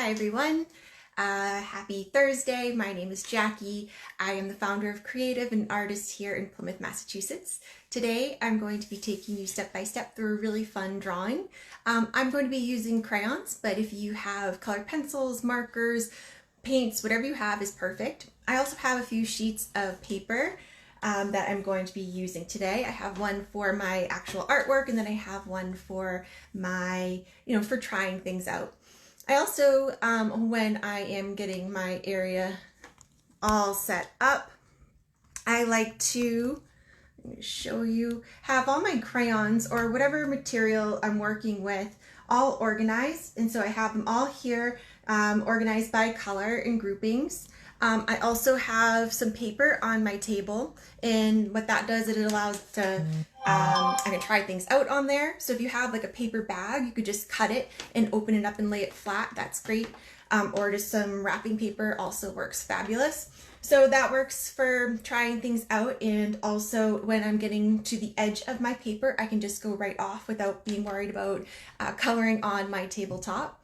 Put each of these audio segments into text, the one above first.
Hi everyone, happy Thursday. My name is Jackie. I am the founder of Kreativ, an artist here in Plymouth, Massachusetts. Today I'm going to be taking you step by step through a really fun drawing. I'm going to be using crayons, but if you have colored pencils, markers, paints, whatever you have is perfect. I also have a few sheets of paper that I'm going to be using today. I have one for my actual artwork, and then I have one for my, for trying things out. I also, when I am getting my area all set up, I like to, show you, have all my crayons or whatever material I'm working with all organized. And so I have them all here organized by color in groupings. I also have some paper on my table, and what that does is it allows to, I can try things out on there. So if you have like a paper bag, you could just cut it and open it up and lay it flat. That's great. Or just some wrapping paper also works fabulous. So that works for trying things out, and also when I'm getting to the edge of my paper, I can just go right off without being worried about coloring on my tabletop.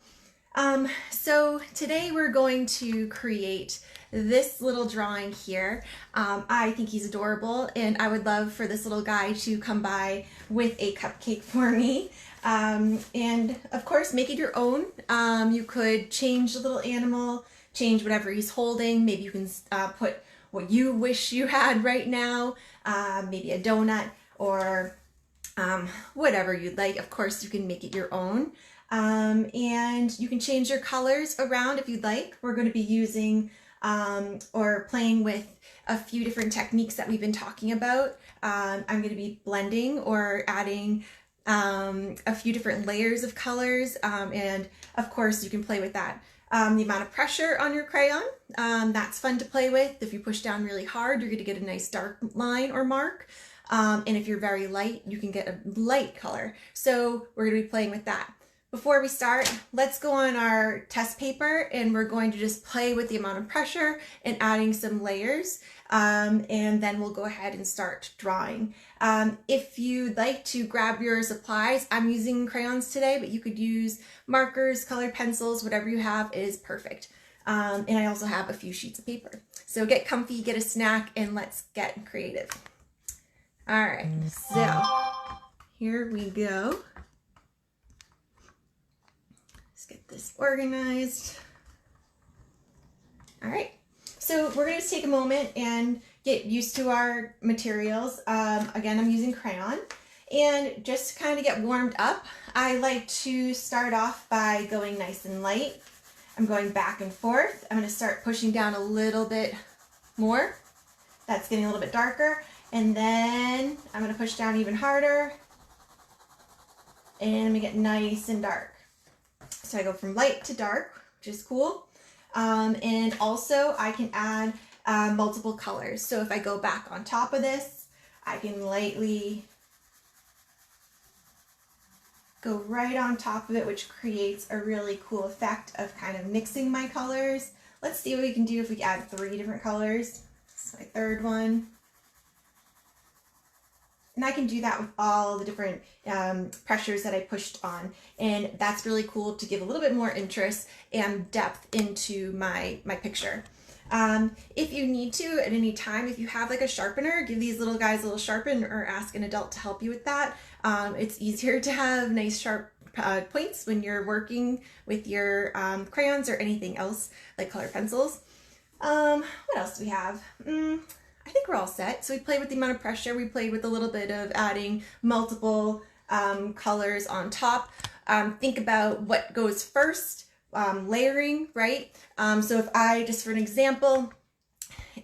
So today we're going to create this little drawing here. I think he's adorable, and I would love for this little guy to come by with a cupcake for me. And of course, make it your own. You could change the little animal, change whatever he's holding. Maybe you can put what you wish you had right now, maybe a donut or whatever you'd like. Of course, you can make it your own. And you can change your colors around if you'd like. We're going to be using or playing with a few different techniques that we've been talking about. I'm going to be blending or adding a few different layers of colors, and of course you can play with that. The amount of pressure on your crayon, that's fun to play with. If you push down really hard, you're going to get a nice dark line or mark. And if you're very light, you can get a light color. So we're going to be playing with that. Before we start, let's go on our test paper, and we're going to just play with the amount of pressure and adding some layers, and then we'll go ahead and start drawing. If you'd like to grab your supplies, I'm using crayons today, but you could use markers, colored pencils, whatever you have is perfect. And I also have a few sheets of paper. So get comfy, get a snack, and let's get creative. All right, so here we go. Get this organized. All right, so we're going to take a moment and get used to our materials. Again, I'm using crayon, and just to kind of get warmed up, I like to start off by going nice and light. I'm going back and forth. I'm going to start pushing down a little bit more. That's getting a little bit darker, and then I'm going to push down even harder, and I'm going to get nice and dark. So I go from light to dark, which is cool. And also I can add multiple colors. So if I go back on top of this, I can lightly go right on top of it, which creates a really cool effect of kind of mixing my colors. Let's see what we can do if we add 3 different colors. This is my third one. And I can do that with all the different pressures that I pushed on. And that's really cool to give a little bit more interest and depth into my picture. If you need to at any time, if you have like a sharpener, give these little guys a little sharpen, or ask an adult to help you with that. It's easier to have nice sharp points when you're working with your crayons or anything else like colored pencils. What else do we have? I think we're all set. So we played with the amount of pressure. We played with a little bit of adding multiple colors on top. Think about what goes first, layering, right? So if I, just for an example,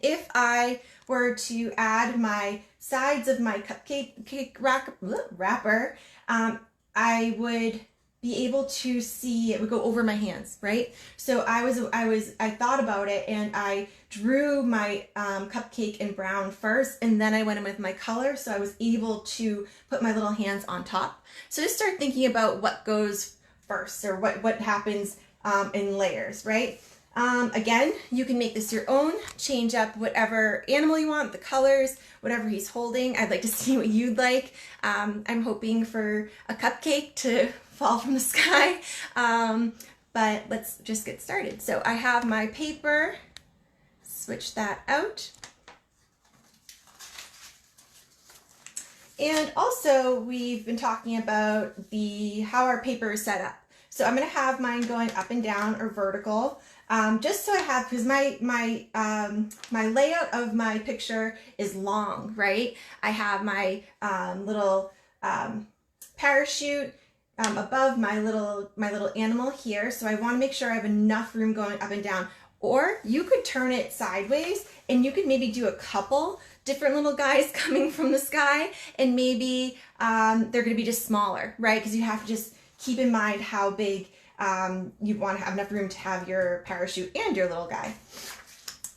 if I were to add my sides of my cupcake wrapper, I would be able to see it would go over my hands, right? So I thought about it, and I drew my cupcake in brown first, and then I went in with my color, so I was able to put my little hands on top. So just start thinking about what goes first, or what happens in layers, right? Again, you can make this your own, change up whatever animal you want, the colors, whatever he's holding. I'd like to see what you'd like. I'm hoping for a cupcake to fall from the sky. but let's just get started. So I have my paper, switch that out. And also we've been talking about how our paper is set up. So I'm going to have mine going up and down or vertical, just so I have, because my layout of my picture is long, right? I have my little parachute above my little animal here, so I want to make sure I have enough room going up and down. Or you could turn it sideways and you could maybe do a couple different little guys coming from the sky, and maybe they're going to be just smaller, right? Because you have to just keep in mind how big you want to have enough room to have your parachute and your little guy.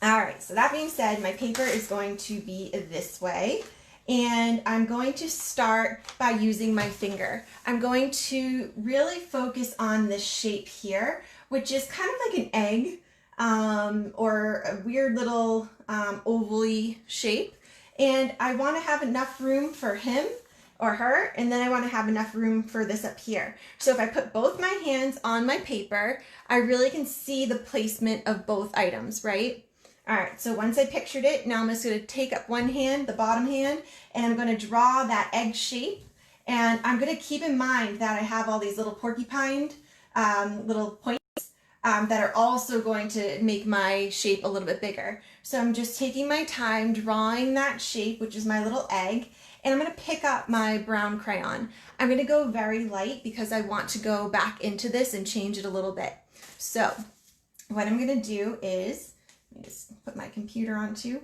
All right, so that being said, my paper is going to be this way, and I'm going to start by using my finger. I'm going to really focus on this shape here, which is kind of like an egg, or a weird little oval-y shape. And I want to have enough room for him or her, and then I want to have enough room for this up here. So if I put both my hands on my paper, I really can see the placement of both items, right? All right, so once I pictured it, now I'm just going to take up one hand, the bottom hand, and I'm going to draw that egg shape. And I'm going to keep in mind that I have all these little porcupine little points that are also going to make my shape a little bit bigger. So I'm just taking my time drawing that shape, which is my little egg, and I'm going to pick up my brown crayon. I'm going to go very light because I want to go back into this and change it a little bit. So what I'm going to do is, let me just put my computer on too,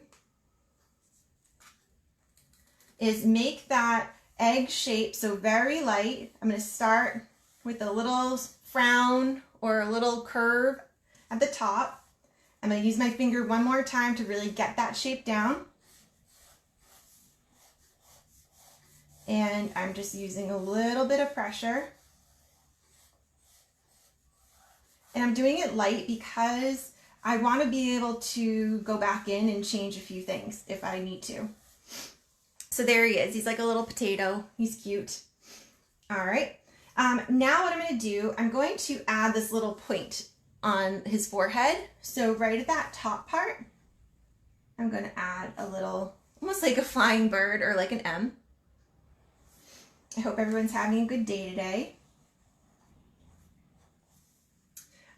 is make that egg shape so very light. I'm going to start with a little frown or a little curve at the top. I'm going to use my finger one more time to really get that shape down. And I'm just using a little bit of pressure. And I'm doing it light because I want to be able to go back in and change a few things if I need to. So there he is. He's like a little potato. He's cute. All right. Now what I'm going to do, I'm going to add this little point on his forehead. So right at that top part, I'm going to add a little, almost like a flying bird or like an M. I hope everyone's having a good day today.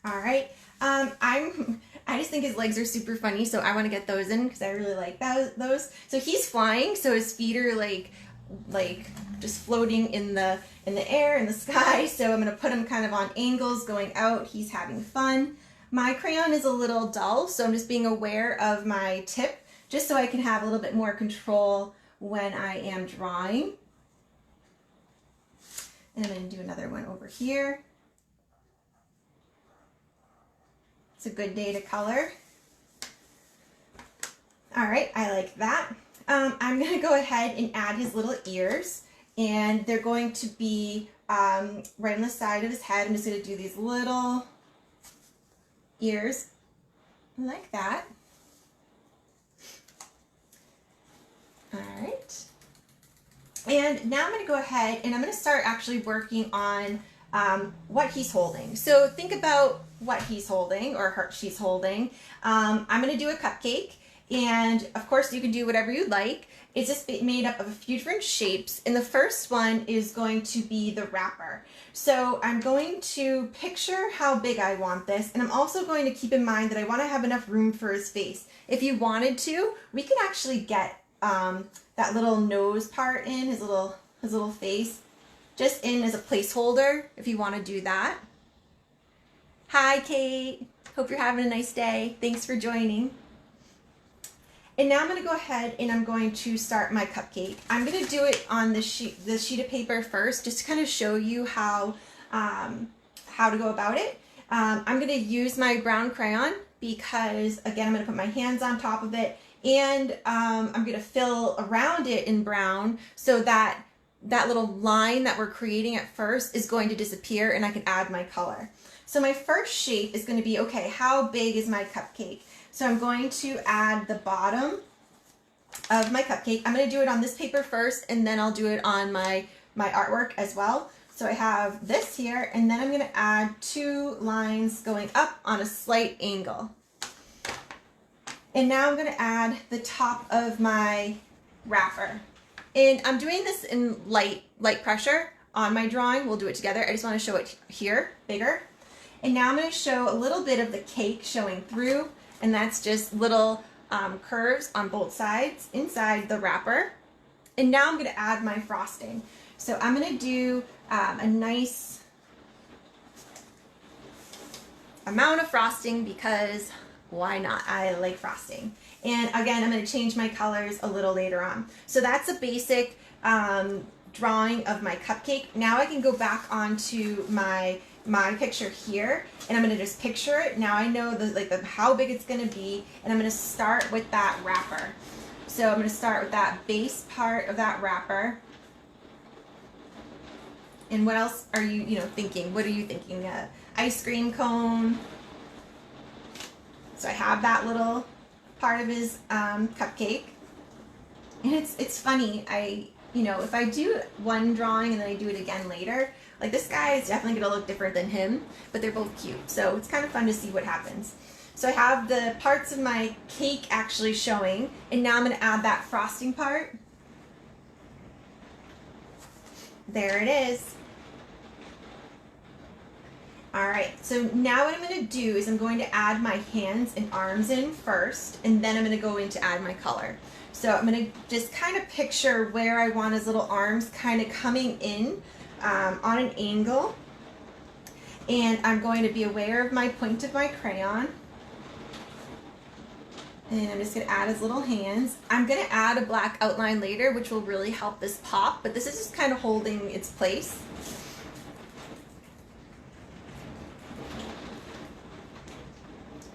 All right. I just think his legs are super funny, so I want to get those in because I really like those. So he's flying, so his feet are like just floating in the air, in the sky. So I'm going to put him kind of on angles going out. He's having fun. My crayon is a little dull, so I'm just being aware of my tip just so I can have a little bit more control when I am drawing. And I'm going to do another one over here. It's a good day to color. All right, I like that. I'm going to go ahead and add his little ears, and they're going to be right on the side of his head. I'm just going to do these little ears like that. All right. And now I'm going to go ahead and I'm going to start actually working on what he's holding. So think about what he's holding or she's holding. I'm going to do a cupcake. And of course you can do whatever you'd like. It's just made up of a few different shapes. And the first one is going to be the wrapper. So I'm going to picture how big I want this. And I'm also going to keep in mind that I want to have enough room for his face. If you wanted to, we could actually get that little nose part in, his little face, just in as a placeholder if you want to do that. Hi, Kate. Hope you're having a nice day. Thanks for joining. And now I'm going to go ahead and I'm going to start my cupcake. I'm going to do it on the sheet of paper first, just to kind of show you how to go about it. I'm going to use my brown crayon because, again, I'm going to put my hands on top of it, and I'm going to fill around it in brown so that that little line that we're creating at first is going to disappear and I can add my color. So my first shape is going to be, okay, how big is my cupcake? So I'm going to add the bottom of my cupcake. I'm going to do it on this paper first, and then I'll do it on my artwork as well. So So I have this here, and then I'm going to add 2 lines going up on a slight angle. And now I'm going to add the top of my wrapper. And I'm doing this in light pressure on my drawing. We'll do it together. I just want to show it here, bigger. And now I'm going to show a little bit of the cake showing through, and that's just little curves on both sides inside the wrapper. And now I'm going to add my frosting. So I'm going to do a nice amount of frosting because why not? I like frosting. And again, I'm going to change my colors a little later on. So that's a basic drawing of my cupcake. Now I can go back onto my picture here, and I'm going to just picture it. Now I know how big it's going to be, and I'm going to start with that wrapper. So I'm going to start with that base part of that wrapper. And what else are you thinking? What are you thinking? Ice cream cone. So I have that little part of his cupcake. And it's funny. If I do one drawing and then I do it again later, like this guy is definitely going to look different than him, but they're both cute. So it's kind of fun to see what happens. So I have the parts of my cake actually showing, and now I'm going to add that frosting part. There it is. Alright, so now what I'm going to do is I'm going to add my hands and arms in first, and then I'm going to go in to add my color. So I'm going to just kind of picture where I want his little arms kind of coming in on an angle. And I'm going to be aware of my point of my crayon. And I'm just going to add his little hands. I'm going to add a black outline later, which will really help this pop, but this is just kind of holding its place.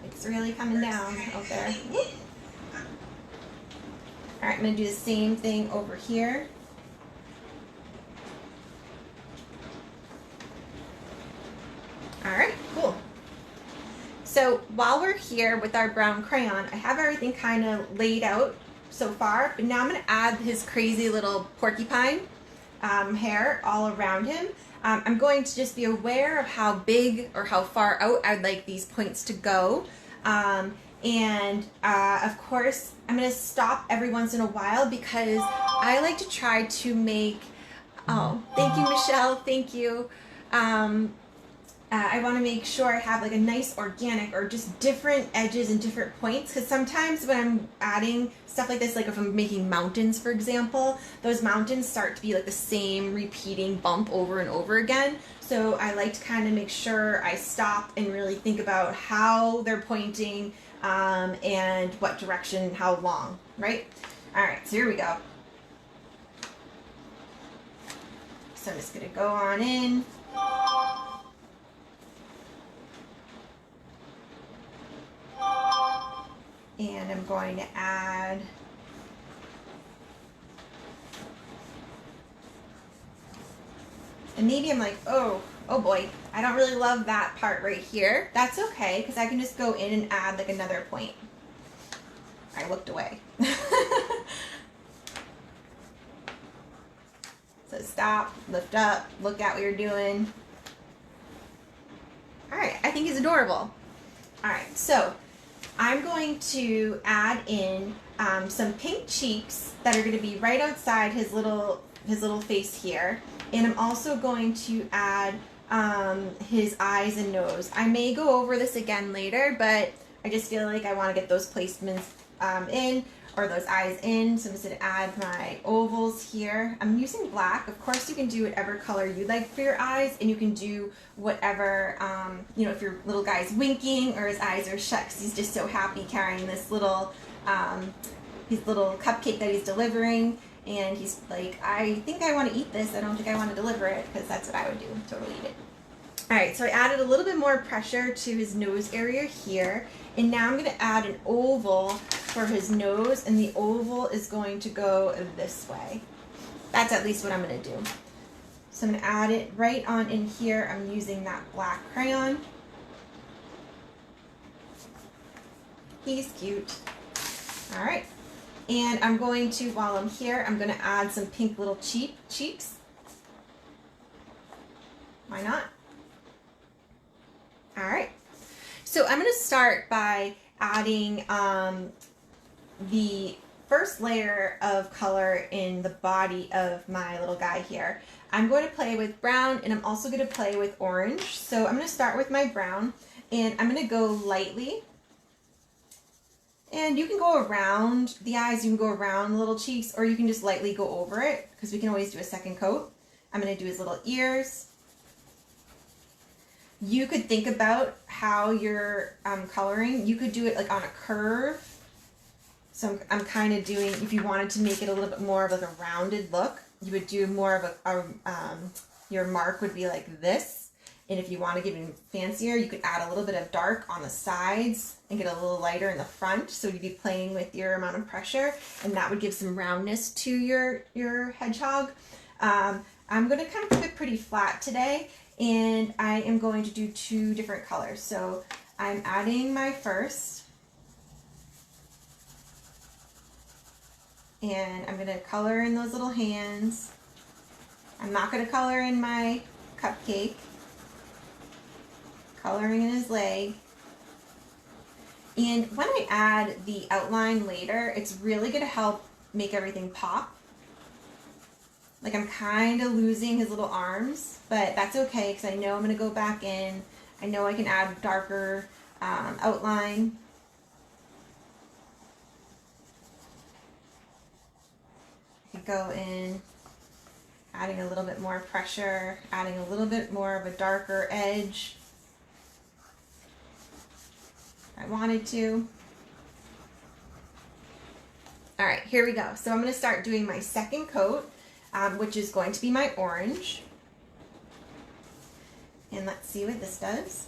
It's really coming down out there. Whoop. All right, I'm going to do the same thing over here. All right, cool. So while we're here with our brown crayon, I have everything kind of laid out so far, but now I'm going to add his crazy little porcupine hair all around him. I'm going to just be aware of how big or how far out I'd like these points to go. Of course, I'm going to stop every once in a while because I like to try to make, oh, thank you, Michelle, thank you. I want to make sure I have like a nice organic or just different edges and different points, because sometimes when I'm adding stuff like this, like if I'm making mountains, for example, those mountains start to be like the same repeating bump over and over again. So I like to kind of make sure I stop and really think about how they're pointing and what direction, how long, right? All right, so here we go. So I'm just going to go on in. And I'm going to add and maybe I'm like, oh boy, I don't really love that part right here. That's okay, because I can just go in and add like another point. I looked away. So stop, lift up, look at what you're doing. All right, I think he's adorable. All right, so I'm going to add in some pink cheeks that are going to be right outside his little face here, and I'm also going to add his eyes and nose. I may go over this again later, but I just feel like I want to get those placements in, or those eyes in. So I'm just going to add my ovals here. I'm using black. Of course, you can do whatever color you like for your eyes, and you can do whatever, if your little guy's winking or his eyes are shut because he's just so happy carrying this little, his little cupcake that he's delivering. And he's like, I think I want to eat this. I don't think I want to deliver it, because that's what I would do. Totally eat it. All right, so I added a little bit more pressure to his nose area here. And now I'm going to add an oval for his nose, and the oval is going to go this way. That's at least what I'm going to do. So I'm going to add it right on in here. I'm using that black crayon. He's cute. All right. And I'm going to, while I'm here, I'm going to add some pink little cheeks. Why not? All right. So I'm going to start by adding the first layer of color in the body of my little guy here. I'm going to play with brown, and I'm also going to play with orange. So I'm going to start with my brown, and I'm going to go lightly. And you can go around the eyes, you can go around the little cheeks, or you can just lightly go over it, because we can always do a second coat. I'm going to do his little ears. You could think about how you're coloring. You could do it like on a curve. So I'm kind of doing, if you wanted to make it a little bit more of like a rounded look, you would do more of your mark would be like this. And if you want to get it fancier, you could add a little bit of dark on the sides and get a little lighter in the front. So you'd be playing with your amount of pressure, and that would give some roundness to your hedgehog. I'm going to kind of keep it pretty flat today, and I am going to do two different colors. So I'm adding my first, and I'm going to color in those little hands. I'm not going to color in my cupcake. Coloring in his leg. And when I add the outline later, it's really going to help make everything pop. Like I'm kind of losing his little arms, but that's okay because I know I'm going to go back in. I know I can add darker outline. I could go in, adding a little bit more pressure, adding a little bit more of a darker edge. I wanted to. All right, here we go. So I'm going to start doing my second coat, which is going to be my orange. And let's see what this does.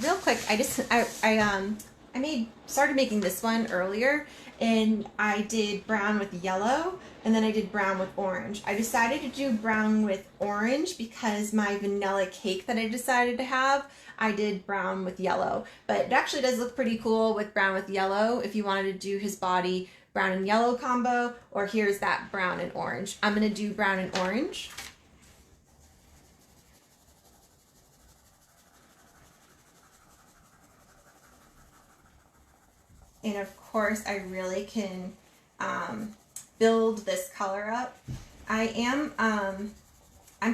Real quick, I started making this one earlier, and I did brown with yellow, and then I did brown with orange. I decided to do brown with orange because my vanilla cake that I decided to have, I did brown with yellow. But it actually does look pretty cool with brown with yellow if you wanted to do his body brown and yellow combo, or here's that brown and orange. I'm going to do brown and orange. And of course, I really can build this color up. I'm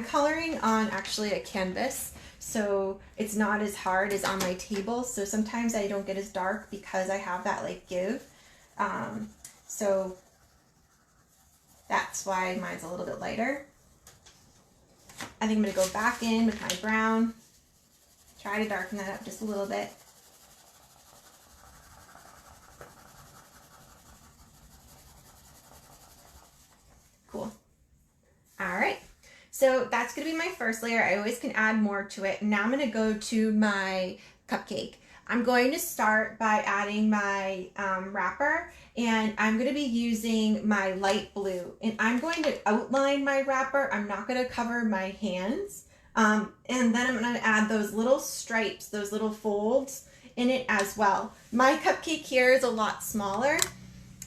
coloring on actually a canvas, so it's not as hard as on my table. So sometimes I don't get as dark because I have that like give. So that's why mine's a little bit lighter. I think I'm going to go back in with my brown, try to darken that up just a little bit. Cool. All right. So that's going to be my first layer. I always can add more to it. Now I'm going to go to my cupcake. I'm going to start by adding my wrapper, and I'm going to be using my light blue, and I'm going to outline my wrapper. I'm not going to cover my hands. And then I'm going to add those little stripes, those little folds in it as well. My cupcake here is a lot smaller.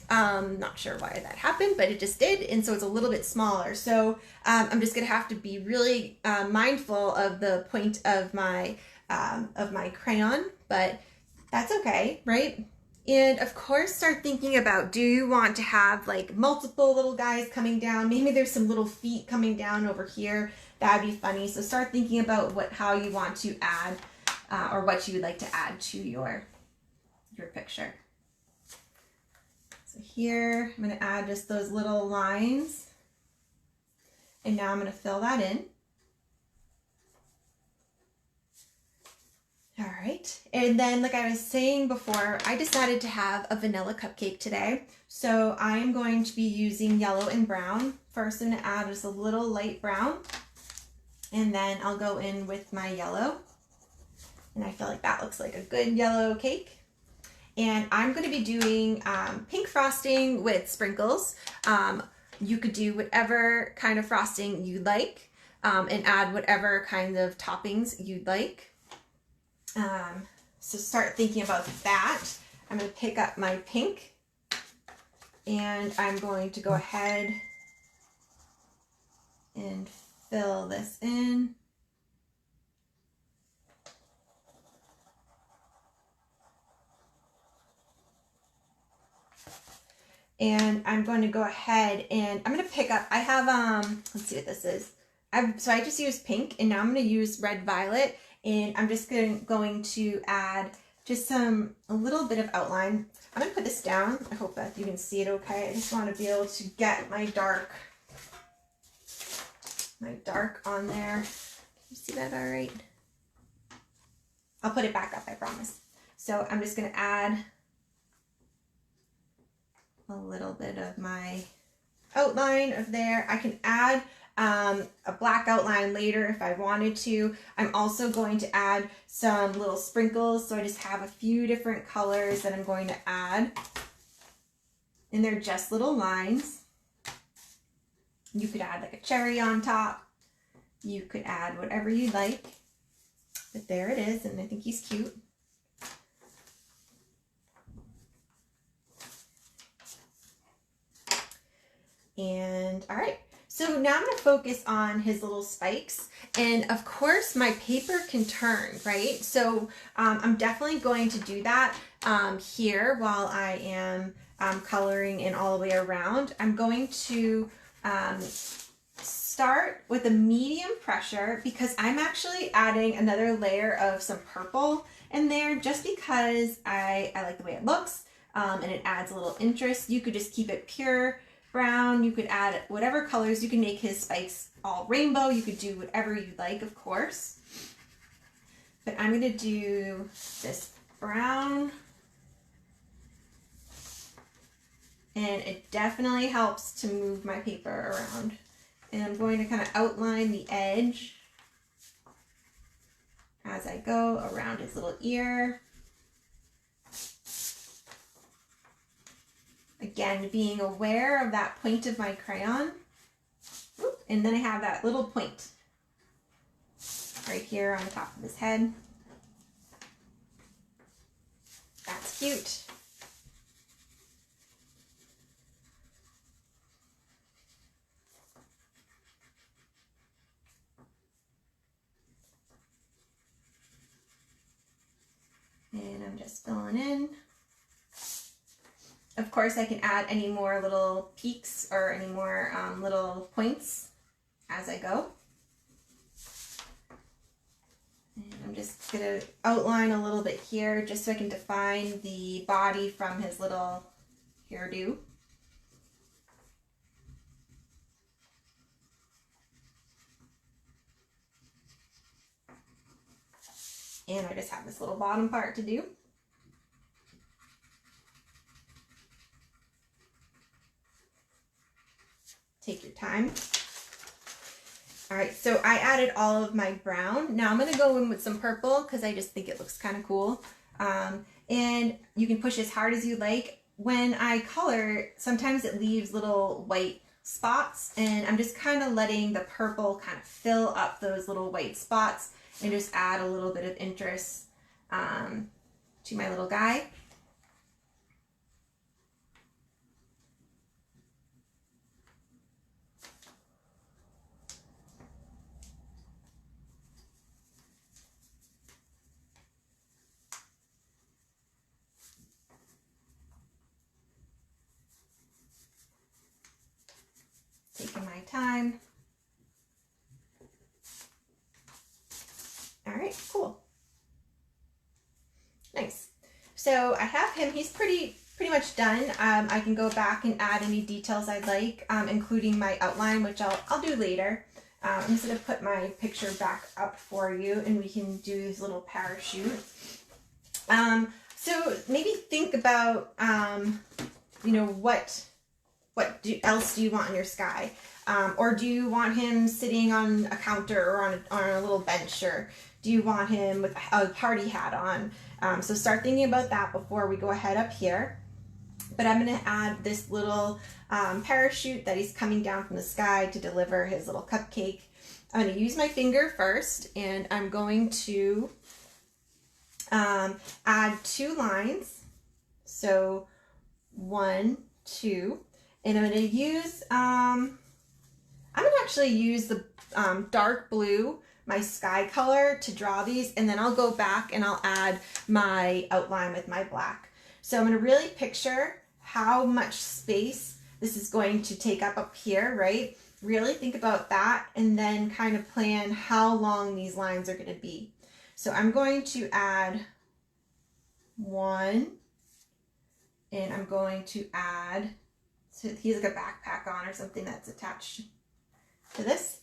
Not sure why that happened, but it just did, and so it's a little bit smaller. So I'm just gonna have to be really mindful of the point of my crayon, but that's okay, right? And of course, start thinking about, do you want to have like multiple little guys coming down? Maybe there's some little feet coming down over here. That'd be funny. So start thinking about how you want to add or what you would like to add to your picture. So here, I'm going to add just those little lines, and now I'm going to fill that in. All right, and then like I was saying before, I decided to have a vanilla cupcake today. So I am going to be using yellow and brown. First, I'm going to add just a little light brown, and then I'll go in with my yellow. And I feel like that looks like a good yellow cake. And I'm going to be doing pink frosting with sprinkles. You could do whatever kind of frosting you'd like and add whatever kind of toppings you'd like. So start thinking about that. I'm going to pick up my pink, and I'm going to go ahead and fill this in. And I'm going to go ahead and I'm going to pick up, I have, let's see what this is. So I just used pink, and now I'm going to use red violet, and I'm just going to add just a little bit of outline. I'm going to put this down. I hope that you can see it okay. I just want to be able to get my dark on there. Can you see that all right? I'll put it back up, I promise. So I'm just going to add a little bit of my outline of there. I can add a black outline later if I wanted to. I'm also going to add some little sprinkles, so I just have a few different colors that I'm going to add, and they're just little lines. You could add like a cherry on top. You could add whatever you'd like, but there it is, and I think he's cute. And all right, so now I'm going to focus on his little spikes, and of course my paper can turn, right? So I'm definitely going to do that here while I am coloring in all the way around. I'm going to start with a medium pressure because I'm actually adding another layer of some purple in there just because I like the way it looks, and it adds a little interest. You could just keep it pure brown. You could add whatever colors. You can make his spikes all rainbow. You could do whatever you like, of course. But I'm going to do this brown. And it definitely helps to move my paper around. And I'm going to kind of outline the edge as I go around his little ear. Again, being aware of that point of my crayon. And then I have that little point right here on the top of his head. That's cute. And I'm just filling in. Of course, I can add any more little peaks or any more little points as I go. And I'm just going to outline a little bit here just so I can define the body from his little hairdo. And I just have this little bottom part to do. Take your time. All right, so I added all of my brown. Now I'm gonna go in with some purple because I just think it looks kind of cool. And you can push as hard as you like. When I color, sometimes it leaves little white spots, and I'm just kind of letting the purple kind of fill up those little white spots and just add a little bit of interest to my little guy. Taking my time. All right, cool. Nice. So I have him, he's pretty much done. I can go back and add any details I'd like, including my outline, which I'll do later. I'm just gonna put my picture back up for you and we can do this little parachute. So maybe think about, you know, what else do you want in your sky? Or do you want him sitting on a counter or on a little bench, or do you want him with a party hat on? So start thinking about that before we go ahead up here. But I'm going to add this little parachute that he's coming down from the sky to deliver his little cupcake. I'm going to use my finger first, and I'm going to add 2 lines. So 1, 2. And I'm going to use, I'm going to actually use the dark blue, my sky color, to draw these, and then I'll go back and I'll add my outline with my black. So I'm going to really picture how much space this is going to take up here, right? Really think about that and then kind of plan how long these lines are going to be. So I'm going to add 1, and I'm going to add, so he's like a backpack on or something that's attached to this.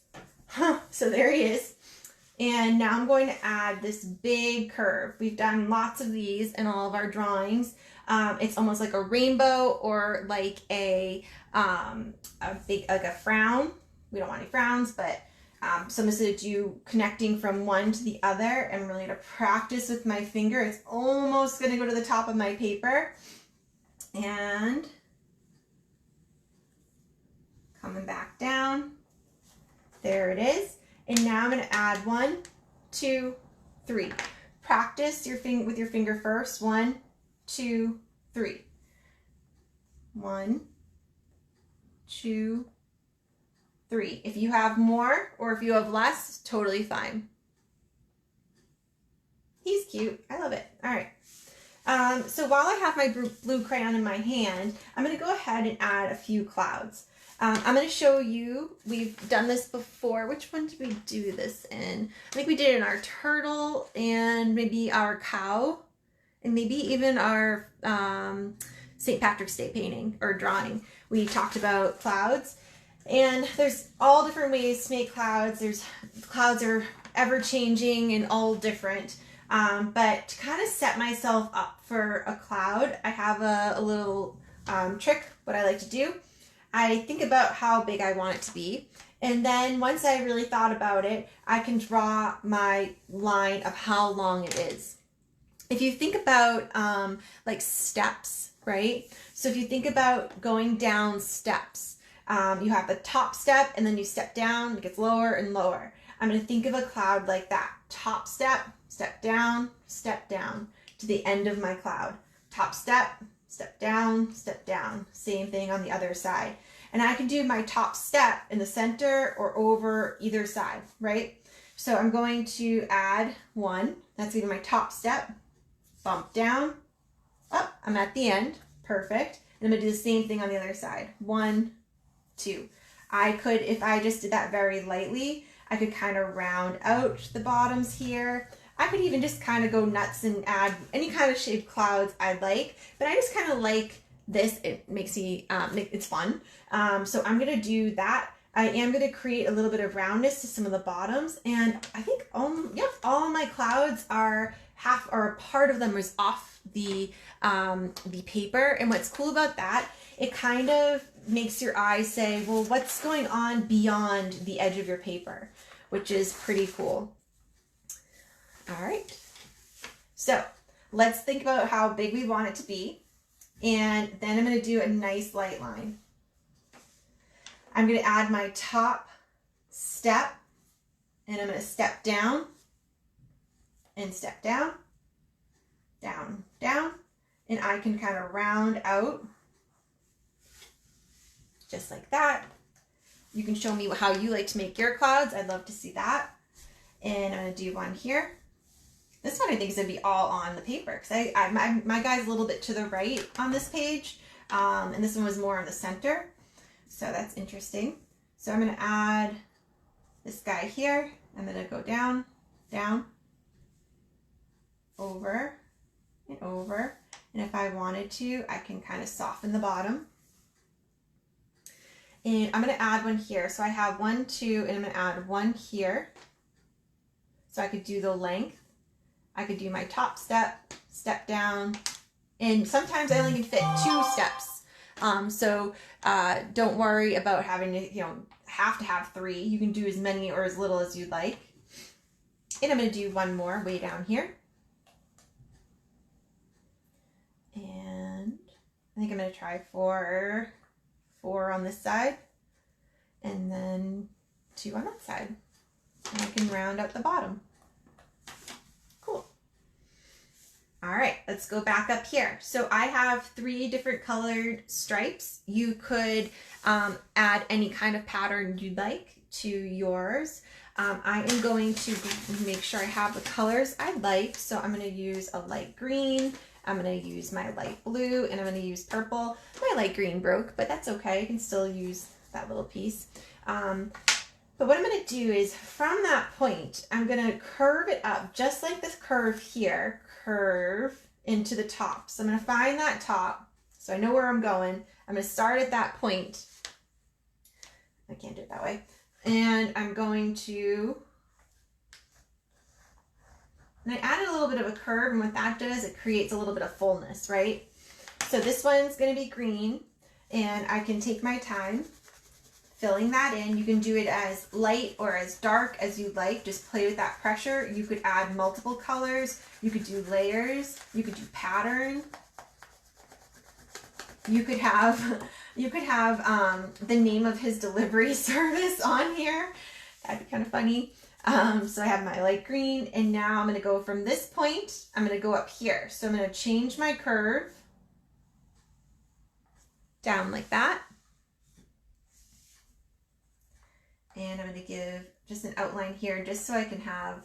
So there he is. And now I'm going to add this big curve. We've done lots of these in all of our drawings. It's almost like a rainbow or like a big, like a frown. We don't want any frowns, but so I'm just going to do connecting from one to the other, and I'm really going to practice with my finger. It's almost going to go to the top of my paper. And coming back down. There it is. And now I'm going to add 1, 2, 3. Practice with your finger first. 1, 2, 3. 1, 2, 3. If you have more or if you have less, totally fine. He's cute. I love it. All right. So while I have my blue crayon in my hand, I'm going to go ahead and add a few clouds. I'm going to show you, we've done this before. Which one did we do this in? I think we did it in our turtle and maybe our cow and maybe even our St. Patrick's Day painting or drawing. We talked about clouds, and there's all different ways to make clouds. Clouds are ever changing and all different. But to kind of set myself up for a cloud, I have a little trick, what I like to do. I think about how big I want it to be, and then once I really thought about it, I can draw my line of how long it is. If you think about like steps, right? So if you think about going down steps, you have the top step and then you step down, it gets lower and lower. I'm going to think of a cloud like that. Top step, step down to the end of my cloud. Top step, step down, same thing on the other side. And I can do my top step in the center or over either side, right? So I'm going to add 1, that's going to be my top step, bump down, up, I'm at the end, perfect. And I'm going to do the same thing on the other side, 1, 2. I could, if I just did that very lightly, I could kind of round out the bottoms here. I could even just kind of go nuts and add any kind of shaped clouds I like, but I just kind of like this. It makes me, it's fun. So I'm going to do that. I am going to create a little bit of roundness to some of the bottoms, and I think all my clouds are half, or a part of them is off the paper. And what's cool about that, it kind of makes your eyes say, well, what's going on beyond the edge of your paper, which is pretty cool. All right, so let's think about how big we want it to be, and then I'm going to do a nice light line. I'm going to add my top step, and I'm going to step down and step down, down, down, and I can kind of round out just like that. You can show me how you like to make your clouds. I'd love to see that. And I'm going to do one here. This one I think is going to be all on the paper, because my guy's a little bit to the right on this page, and this one was more in the center. So that's interesting. So I'm going to add this guy here. I'm going to go down, down, over, and over. And if I wanted to, I can kind of soften the bottom. And I'm going to add one here. So I have 1, 2, and I'm going to add 1 here. So I could do the length. I could do my top step, step down, and sometimes I only can fit 2 steps. So don't worry about having to, have to have 3. You can do as many or as little as you'd like. And I'm going to do one more way down here. And I think I'm going to try 4 on this side, and then 2 on that side. And I can round out the bottom. Cool. All right, let's go back up here. So I have 3 different colored stripes. You could add any kind of pattern you'd like to yours. I am going to make sure I have the colors I like. So I'm going to use a light green, I'm going to use my light blue and I'm going to use purple. My light green broke, but that's okay. I can still use that little piece. But what I'm going to do is from that point, I'm going to curve it up just like this curve here, curve into the top. So I'm going to find that top so I know where I'm going. I'm going to start at that point. I can't do it that way. And I'm going to, and I added a little bit of a curve, and what that does, it creates a little bit of fullness, right? So this one's going to be green, and I can take my time filling that in. You can do it as light or as dark as you like. Just play with that pressure. You could add multiple colors. You could do layers. You could do pattern. You could have the name of his delivery service on here. That'd be kind of funny. So I have my light green, and now I'm going to go from this point, I'm going to go up here. So I'm going to change my curve down like that. And I'm going to give just an outline here just so I can have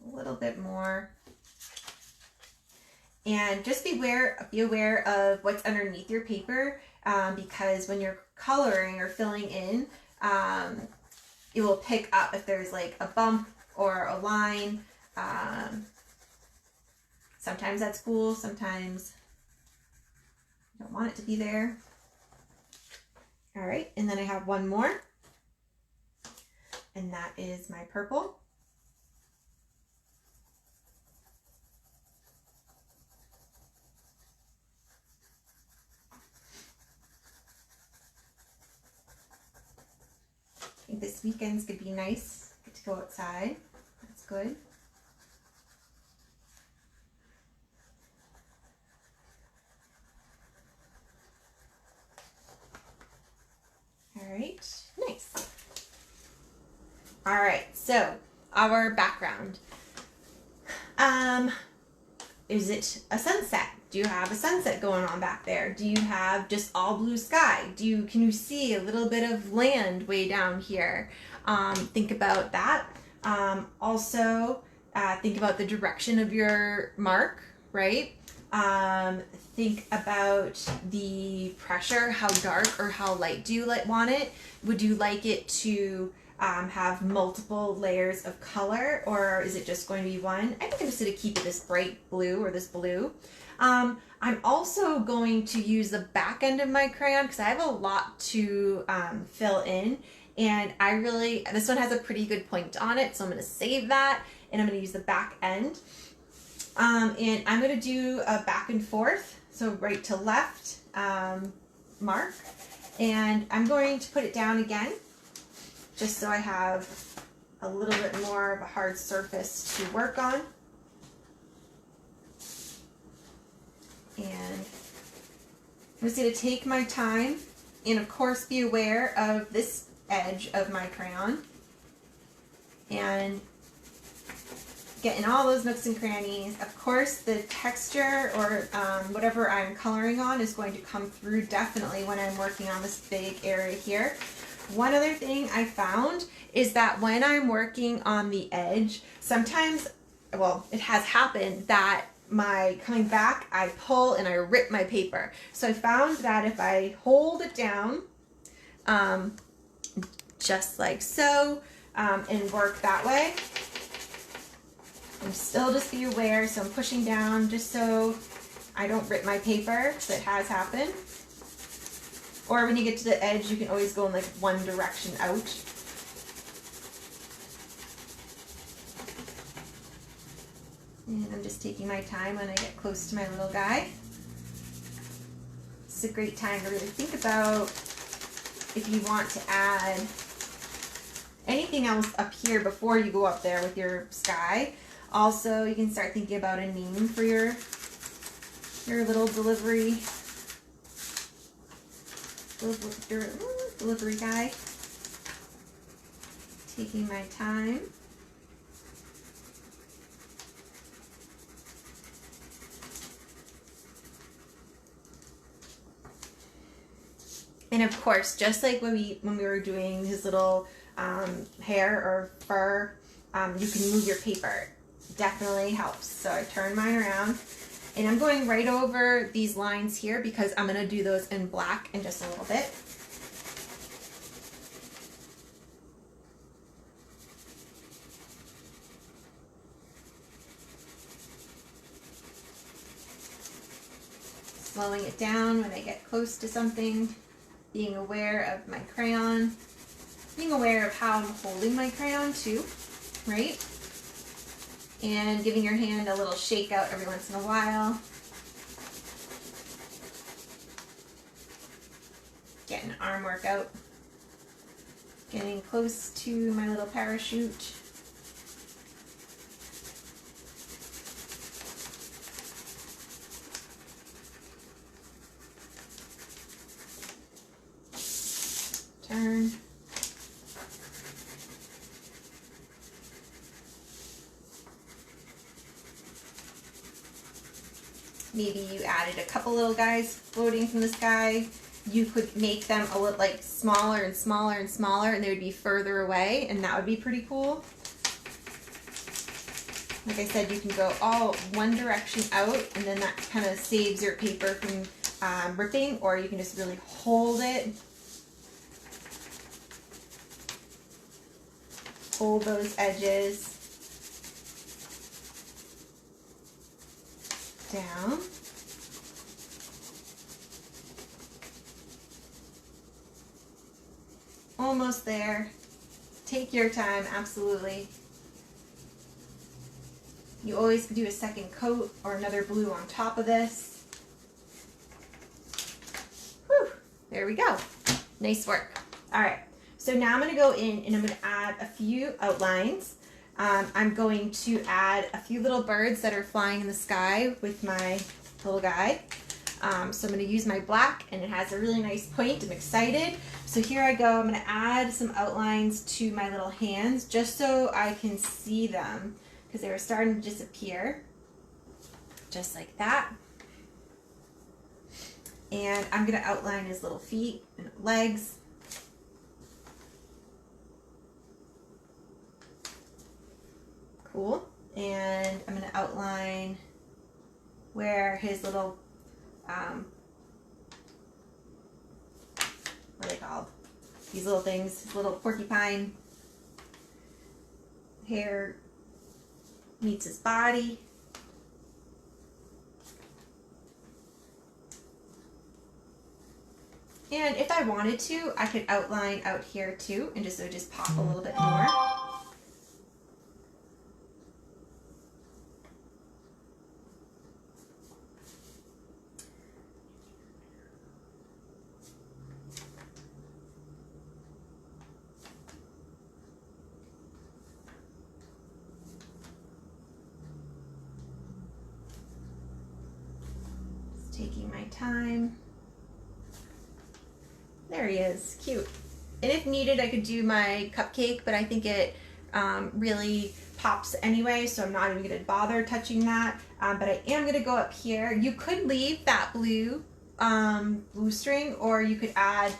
a little bit more. And just be aware of what's underneath your paper, because when you're coloring or filling in, it will pick up if there's like a bump or a line. Sometimes that's cool, sometimes you don't want it to be there. All right, and then I have one more, and that is my purple. I think this weekend's gonna be nice. Get to go outside. That's good. All right, nice. All right, so our background. Is it a sunset? Do you have a sunset going on back there? Do you have just all blue sky? Can you see a little bit of land way down here? Think about that. Also, think about the direction of your mark, right? Think about the pressure, how dark or how light do you want it? Would you like it to have multiple layers of color, or is it just going to be one? I think I'm just going to keep it this bright blue or this blue. I'm also going to use the back end of my crayon because I have a lot to fill in, and this one has a pretty good point on it, so I'm going to save that, and I'm going to use the back end. And I'm going to do a back and forth, so right to left mark, and I'm going to put it down again just so I have a little bit more of a hard surface to work on. And I'm just going to take my time and of course be aware of this edge of my crayon and get in all those nooks and crannies. Of course the texture or whatever I'm coloring on is going to come through definitely when I'm working on this big area here. One other thing I found is that when I'm working on the edge, sometimes, well, it has happened that coming back, I pull and I rip my paper. So I found that if I hold it down, just like so, and work that way, and still just be aware, so I'm pushing down just so I don't rip my paper, because it has happened. Or when you get to the edge, you can always go in like one direction out. And I'm just taking my time when I get close to my little guy. It's a great time to really think about if you want to add anything else up here before you go up there with your sky. Also, you can start thinking about a name for your little delivery guy. Taking my time. And of course, just like when we were doing his little hair or fur, you can move your paper. definitely helps. So I turn mine around and I'm going right over these lines here because I'm going to do those in black in just a little bit. Slowing it down when I get close to something, being aware of my crayon, being aware of how I'm holding my crayon too, right? And giving your hand a little shake out every once in a while. Getting an arm workout. Getting close to my little parachute. Turn. Maybe you added a couple little guys floating from the sky. You could make them a little like smaller and smaller and smaller, and they would be further away, and that would be pretty cool. Like I said, you can go all one direction out, and then that kind of saves your paper from ripping, or you can just really hold it. Hold those edges down. Almost there. Take your time, absolutely. You always do a second coat or another blue on top of this. Whew, there we go. Nice work. All right, so now I'm going to go in and I'm going to add a few outlines. I'm going to add a few little birds that are flying in the sky with my little guy. So I'm going to use my black, and it has a really nice point. I'm excited. So here I go. I'm going to add some outlines to my little hands just so I can see them because they were starting to disappear. Just like that. And I'm going to outline his little feet and legs. Cool. And I'm going to outline where his little, what are they called? These little things, his little porcupine hair meets his body. And if I wanted to, I could outline out here too, and so just pop a little bit more. Taking my time. There he is, cute. And if needed, I could do my cupcake, but I think it really pops anyway, so I'm not even gonna bother touching that. But I am gonna go up here. You could leave that blue string, or you could add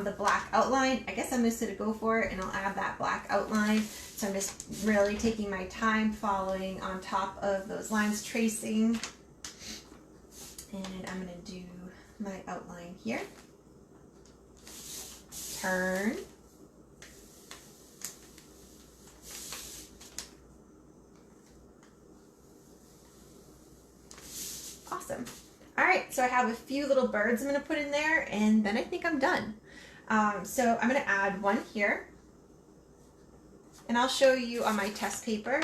the black outline. I guess I'm just gonna go for it, and I'll add that black outline. So I'm just really taking my time following on top of those lines, tracing. And I'm going to do my outline here. Turn. Awesome. All right, so I have a few little birds I'm going to put in there, and then I think I'm done. So I'm going to add one here, and I'll show you on my test paper.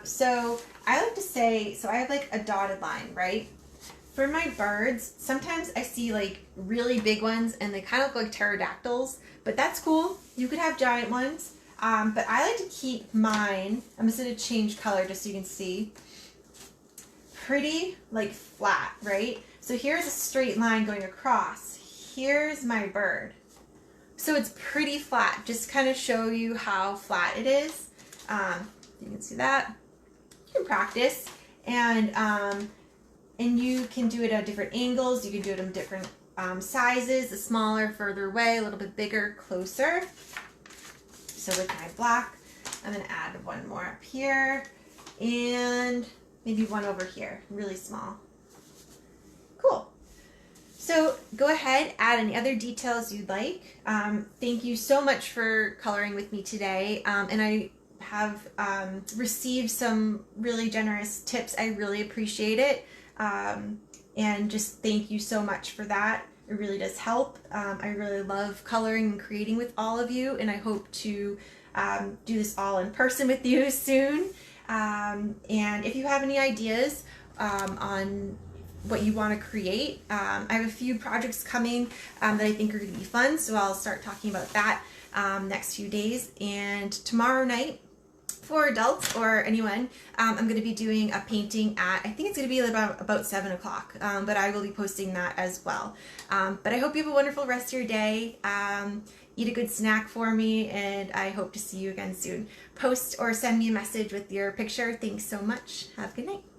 So I like to say, so I have like a dotted line, right? For my birds, sometimes I see like really big ones and they kind of look like pterodactyls, but that's cool. You could have giant ones. But I like to keep mine, I'm just going to change color just so you can see, pretty like flat, right? So here's a straight line going across. Here's my bird. So it's pretty flat, just kind of show you how flat it is. You can see that. You can practice. And you can do it at different angles. You can do it in different sizes, the smaller, further away, a little bit bigger, closer. So with my black, I'm going to add one more up here. and maybe one over here, really small. Cool. So go ahead, add any other details you'd like. Thank you so much for coloring with me today. And I have received some really generous tips. I really appreciate it. And just thank you so much for that. It really does help. I really love coloring and creating with all of you, and I hope to do this all in person with you soon. And if you have any ideas on what you want to create, I have a few projects coming that I think are going to be fun, so I'll start talking about that next few days. And tomorrow night, for adults or anyone, I'm going to be doing a painting at, I think it's going to be about 7 o'clock, but I will be posting that as well. But I hope you have a wonderful rest of your day. Eat a good snack for me, and I hope to see you again soon. Post or send me a message with your picture. Thanks so much. Have a good night.